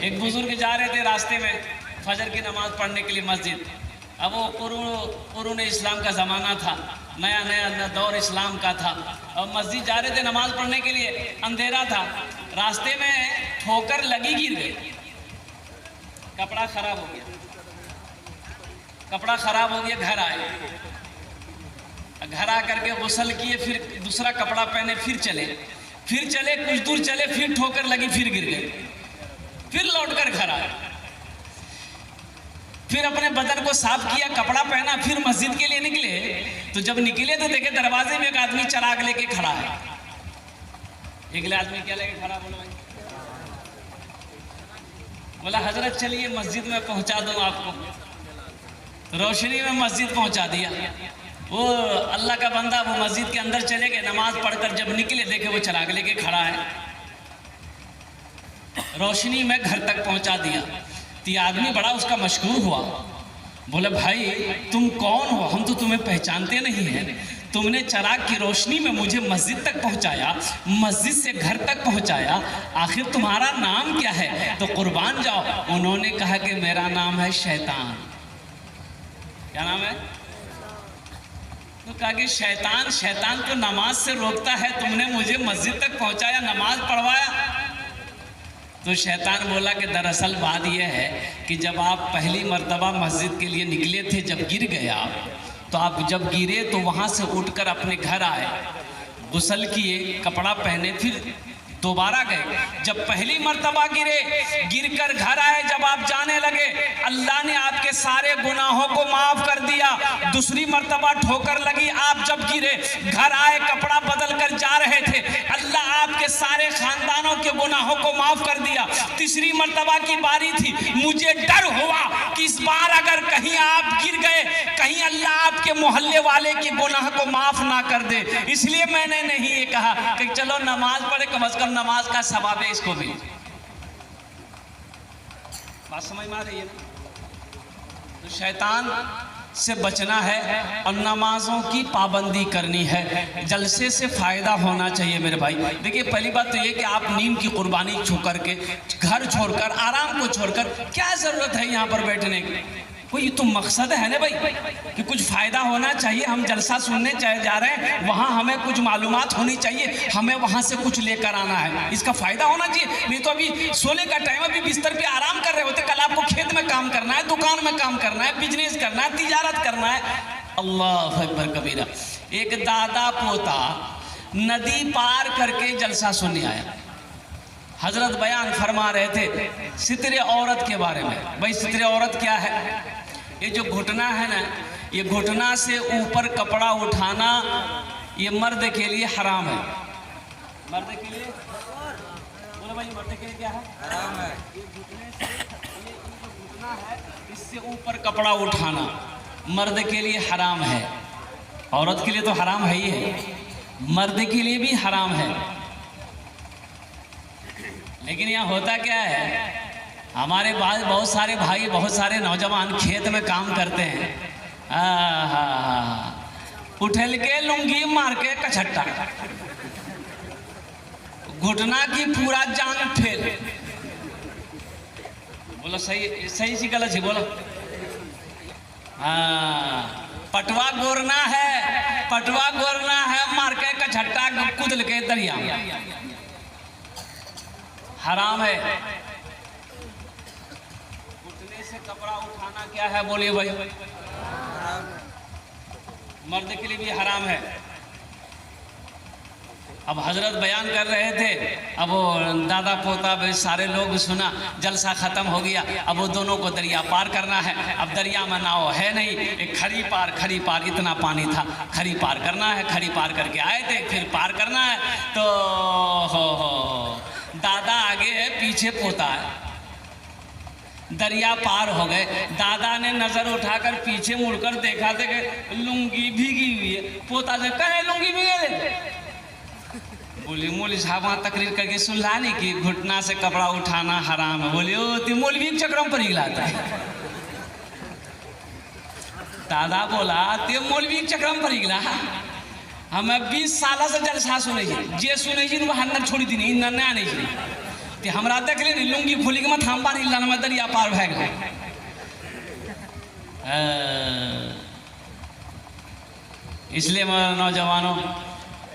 एक बुजुर्ग जा रहे थे रास्ते में फजर की नमाज पढ़ने के लिए मस्जिद। अब वो कुरून इस्लाम का ज़माना था, नया नया दौर इस्लाम का था। और मस्जिद जा रहे थे नमाज पढ़ने के लिए, अंधेरा था, रास्ते में ठोकर लगी, गिर गए, कपड़ा खराब हो गया, कपड़ा खराब हो गया। घर आए, घर आ करके गुस्ल किए, फिर दूसरा कपड़ा पहने, फिर चले कुछ दूर चले, फिर ठोकर लगी, फिर गिर गए, फिर लौटकर घर आए, फिर अपने बदन को साफ किया, कपड़ा पहना, फिर मस्जिद के लिए निकले। तो जब निकले तो देखे दरवाजे में एक आदमी चिराग लेके खड़ा है। एक आदमी क्या लेके खड़ा, बोला भाई, बोला हजरत चलिए मस्जिद में पहुंचा दूं आपको। रोशनी में मस्जिद पहुंचा दिया। वो अल्लाह का बंदा वो मस्जिद के अंदर चले गए, नमाज पढ़कर जब निकले देखे वो चिराग लेके खड़ा है, रोशनी में घर तक पहुंचा दिया। तो ये आदमी बड़ा उसका मशहूर हुआ, बोले भाई तुम कौन हो, हम तो तुम्हें पहचानते नहीं हैं, तुमने चिराग की रोशनी में मुझे मस्जिद तक पहुंचाया, मस्जिद से घर तक पहुंचाया, आखिर तुम्हारा नाम क्या है, तो कुर्बान जाओ। उन्होंने कहा कि मेरा नाम है शैतान। क्या नाम है? तो कहा कि शैतान तो नमाज से रोकता है, तुमने मुझे मस्जिद तक पहुंचाया, नमाज पढ़वाया। तो शैतान बोला कि दरअसल बात यह है कि जब आप पहली मर्तबा मस्जिद के लिए निकले थे, जब गिर गया, तो आप जब गिरे तो वहाँ से उठकर अपने घर आए, गुस्ल किए, कपड़ा पहने, फिर दोबारा गए। जब पहली मर्तबा गिरकर घर आए, जब आप जाने लगे, अल्लाह ने आपके सारे गुनाहों को माफ़ कर दिया। दूसरी मर्तबा ठोकर लगी, आप जब गिरे, घर आए, कपड़ा बदल कर जा रहे थे, अल्लाह आपके सारे खानदानों के गुनाहों को माफ़ कर दिया। तीसरी मर्तबा की बारी थी, मुझे डर हुआ कि इस बार अगर कहीं आप गिर गए, कहीं अल्लाह आपके मोहल्ले वाले के गुनाह को माफ़ ना कर दे, इसलिए मैंने नहीं ये कहा कि चलो नमाज पढ़े, कम से कम नमाज का सवाब है इसको भी। बात समझ में आ रही है ना? तो शैतान से बचना है और नमाजों की पाबंदी करनी है। जलसे से फायदा होना चाहिए मेरे भाई। देखिए पहली बात तो ये कि आप नींद की कुर्बानी छोड़ के, घर छोड़कर, आराम को छोड़कर, क्या जरूरत है यहाँ पर बैठने की? कोई तो मकसद है ना भाई कि कुछ फ़ायदा होना चाहिए। हम जलसा सुनने जा रहे हैं, वहाँ हमें कुछ मालूमात होनी चाहिए, हमें वहाँ से कुछ लेकर आना है, इसका फ़ायदा होना चाहिए। नहीं तो अभी सोने का टाइम, अभी बिस्तर पे आराम कर रहे होते, कल आपको खेत में काम करना है, दुकान में काम करना है, बिजनेस करना है, तिजारत करना है। अल्लाह अकबर कबीरा। एक दादा पोता नदी पार करके जलसा सुनने आया। हजरत बयान फरमा रहे थे सितरे औरत के बारे में। भाई सितरे औरत क्या है? ये जो घुटना है ना, ये घुटना से ऊपर कपड़ा उठाना ये मर्द के लिए हराम है। मर्द के लिए बोलो भाई, मर्द के लिए क्या है? हराम है। ये घुटने से, ये जो घुटना है, इससे ऊपर कपड़ा उठाना मर्द के लिए हराम है। औरत के लिए तो हराम है ही है, मर्द के लिए भी हराम है। लेकिन यहाँ होता क्या है, हमारे पास बहुत सारे भाई, बहुत सारे नौजवान खेत में काम करते हैं, उठल के लुंगी मार के कछट्टा, घुटना की पूरा जान फेल। बोलो सही सही सी गलत सी बोलो। पटवा गोरना है, पटवा गोरना है, मार के कछट्टा कुदल के दरिया, हराम है। घुटने से कपड़ा उठाना क्या है बोलिए भाई? मर्द के लिए भी हराम है। अब हजरत बयान कर रहे थे, अब वो दादा पोता सारे लोग सुना, जलसा ख़त्म हो गया। अब वो दोनों को दरिया पार करना है। अब दरिया में नाव है नहीं, एक खड़ी पार, इतना पानी था, खड़ी पार करना है। खड़ी पार करके आए थे, फिर पार करना है, तो हो दादा आगे है, पीछे पोता है। दरिया पार हो गए, दादा ने नजर उठाकर पीछे मुड़कर देखा थे कि लुंगी भीगी हुई है। पोता से कहे लुंगी भीगे? बोले मौलवी साहब वहाँ तकरीर करके सुनला नहीं कि घुटना से कपड़ा उठाना हराम है। बोले ओ तो मौलवी के चक्रों पर हिलाता है। दादा बोला ते मौलवी के चक्रों पर हिला, हमें 20 साल से जलसा सुने जे सुने जी वहाँ न छोड़ी दी नहीं, न नहीं। ते हमरा देख ले लुंगी खोली के मत हम बार इल्ला में दरिया पार भाग गए। इसलिए नौजवानों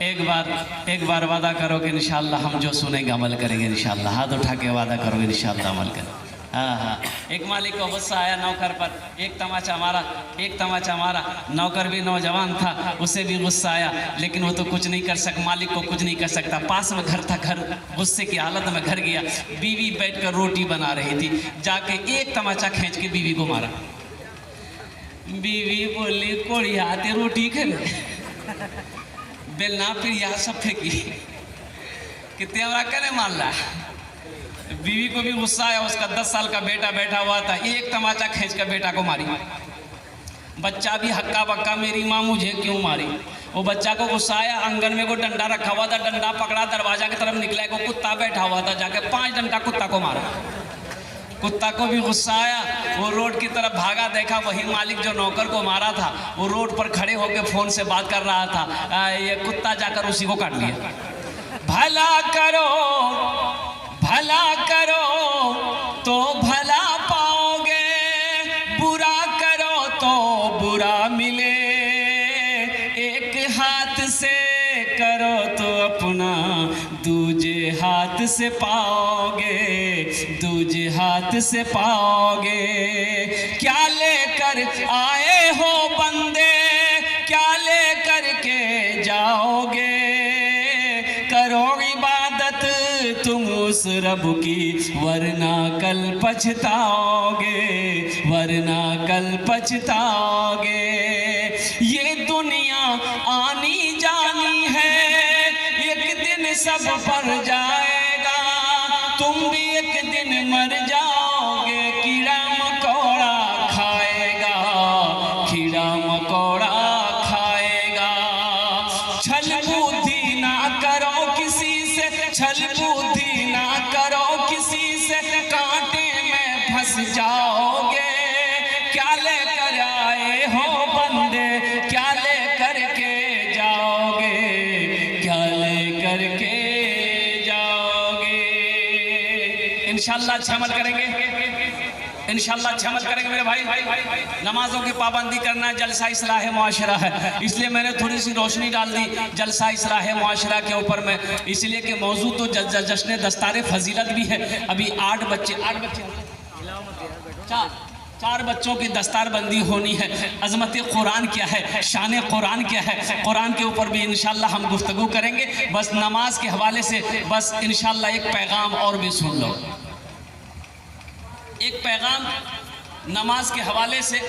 एक बार वादा करो कि इंशाअल्लाह हम जो सुनेंगे अमल करेंगे इंशाअल्लाह। हाथ उठा के वादा करो इंशाअल्लाह अमल करें। हाँ, एक मालिक को गुस्सा आया नौकर पर, एक तमाचा मारा। नौकर भी नौजवान था, उसे भी गुस्सा आया, लेकिन वो तो कुछ नहीं कर सकता, मालिक को कुछ नहीं कर सकता। पास में घर था, घर गुस्से की हालत में घर गया। बीवी बैठकर रोटी बना रही थी, जाके एक तमाचा खींच के बीवी को मारा। बीवी बोली कोड़ी आते रोटी खेले बेलना फिर यहाँ सब फेंकी कि तेवरा कने मान ला। बीवी को भी गुस्सा आया, उसका 10 साल का बेटा बैठा हुआ था, एक तमाचा खींच कर बेटा को मारी। बच्चा भी हक्का बक्का मेरी माँ मुझे क्यों मारी। वो बच्चा को गुस्सा आया, आंगन में को डंडा रखा हुआ था, डंडा पकड़ा, दरवाजा की तरफ निकला, को कुत्ता बैठा हुआ था, जाके 5 डंडा कुत्ता को मारा। कुत्ता को भी गुस्सा आया, वो रोड की तरफ भागा, देखा वही मालिक जो नौकर को मारा था वो रोड पर खड़े होकर फोन से बात कर रहा था। ये कुत्ता जाकर उसी को काट लिया। भला करो तो भला पाओगे, बुरा करो तो बुरा मिले। एक हाथ से करो तो अपना दूजे हाथ से पाओगे, दूजे हाथ से पाओगे। क्या लेकर आए हो बंदे, क्या लेकर के जाओगे। करो इबादत तुम उस रब की, वरना कल पछताओगे, वरना कल पछताओगे। ये दुनिया आनी जानी है, एक दिन सब पर जाएगा, तुम भी एक दिन मर जाओगे। कीड़ा मकोड़ा खाएगा, कीड़ा मकोड़ा खाएगा। छल बुद्धि ना करो किसी से, छल बुद्धि ना करो किसी से, कांटे में फंस जाओगे। क्या लेकर आए हो बंदे, क्या लेकर के जाओगे, क्या लेकर के जाओगे। इंशाअल्लाह अच्छा अमल करेंगे, इंशाअल्लाह अच्छा अमल करेंगे मेरे भाई। नमाजों की पाबंदी करना जलसा इस्लाह मुआशरा है, इसलिए मैंने थोड़ी सी रोशनी डाल दी जलसा इस्लाह मुआशरा के ऊपर में, इसलिए कि मौजूद तो जश्न दस्तार फजीलत भी है। अभी 8 बच्चे 4 बच्चों की दस्तारबंदी होनी है। अजमत कुरान क्या है, शान कुरान क्या है, कुरान के ऊपर भी इंशाअल्लाह हम गुफ्तगू करेंगे। बस नमाज के हवाले से बस इंशाअल्लाह एक पैगाम और भी सुन लो। एक पैगाम नमाज के हवाले से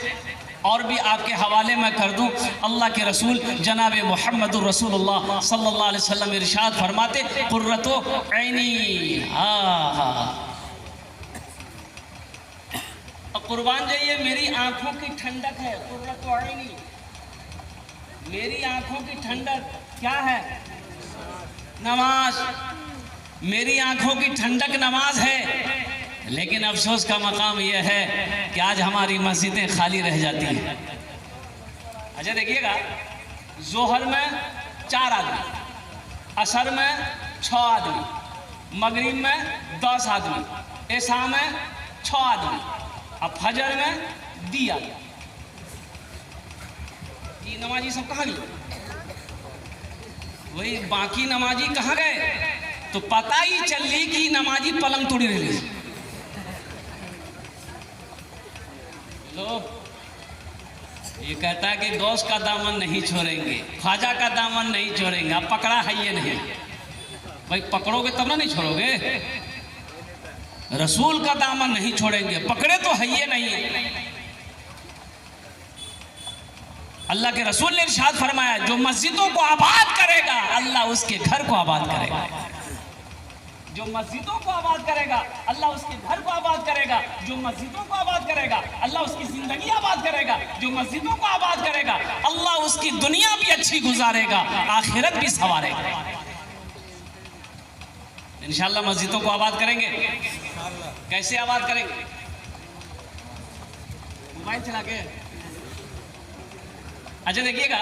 और भी आपके हवाले में कर दूं। अल्लाह के रसूल जनाब मुहम्मदुर रसूलुल्लाह सल्लल्लाहु अलैहि वसल्लम इरशाद फरमाते, कुर्रतो ऐनी। कुर्बान जाइए, मेरी आंखों की ठंडक है कुर्रतो ऐनी। मेरी आंखों की ठंडक क्या है? नमाज। मेरी आंखों की ठंडक नमाज है। लेकिन अफसोस का मकाम यह है कि आज हमारी मस्जिदें खाली रह जाती हैं। अच्छा देखिएगा, जोहर में 4 आदमी, असर में 6 आदमी, मगरिब में 10 आदमी, इशा में 6 आदमी, अब फजर में 2 आदमी। ये नमाजी सब कहाँ गए? वही बाकी नमाजी कहाँ गए? तो पता ही चल रही कि नमाजी पलंग तोड़ी रही। ये कहता है कि गौस का दामन नहीं छोड़ेंगे, ख्वाजा का दामन नहीं छोड़ेंगे। अब पकड़ा है ये नहीं, भाई पकड़ोगे तब ना नहीं छोड़ोगे। रसूल का दामन नहीं छोड़ेंगे, पकड़े तो है ये नहीं। अल्लाह के रसूल ने इरशाद फरमाया, जो मस्जिदों को आबाद करेगा अल्लाह उसके घर को आबाद करेगा। जो मस्जिदों को आबाद करेगा अल्लाह उसके घर को आबाद करेगा। जो मस्जिदों को आबाद करेगा अल्लाह उसकी जिंदगी आबाद करेगा। जो मस्जिदों को आबाद करेगा अल्लाह उसकी दुनिया भी अच्छी गुजारेगा, आखिरत भी संवारेगा। इंशाअल्लाह मस्जिदों को आबाद करेंगे। कैसे आबाद करेंगे? मोबाइल चला के। अच्छा देखिएगा,